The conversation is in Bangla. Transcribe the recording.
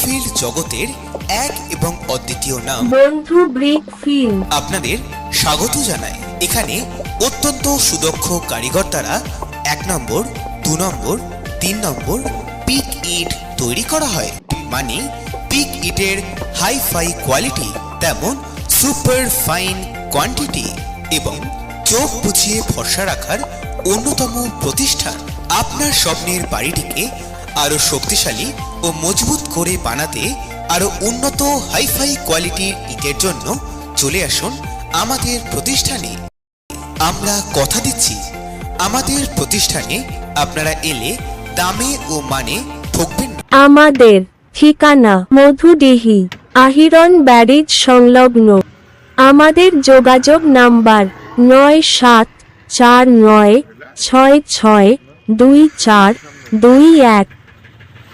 ব্রিকফিল্ড জগতের এক এবং অদ্বিতীয় নাম বন্ধু ব্রিকফিল্ড আপনাদের স্বাগত জানায়। এখানে অত্যন্ত সুদক্ষ কারিগর দ্বারা 1 নম্বর 2 নম্বর 3 নম্বর পিক ইট তৈরি করা হয়। মানে পিক ইটের হাই ফাই কোয়ালিটি, তেমন সুপার ফাইন কোয়ান্টিটি এবং চোখ বুঝিয়ে ভরসা রাখার অন্যতম প্রতিষ্ঠান। আপনার স্বপ্নের বাড়িটিকে আরো শক্তিশালী ও মজবুত করে বানাতে আরো উন্নত হাইফাই কোয়ালিটির ইটের জন্য চলে আসুন আমাদের প্রতিষ্ঠানে। আমরা কথা দিচ্ছি, আমাদের প্রতিষ্ঠানে আপনারা এলে দামে ও মানে ঠকবেন না। আমাদের ঠিকানা মধুডিহি আহিরন ব্যারেজ সংলগ্ন। আমাদের যোগাযোগ নাম্বার 9749662421।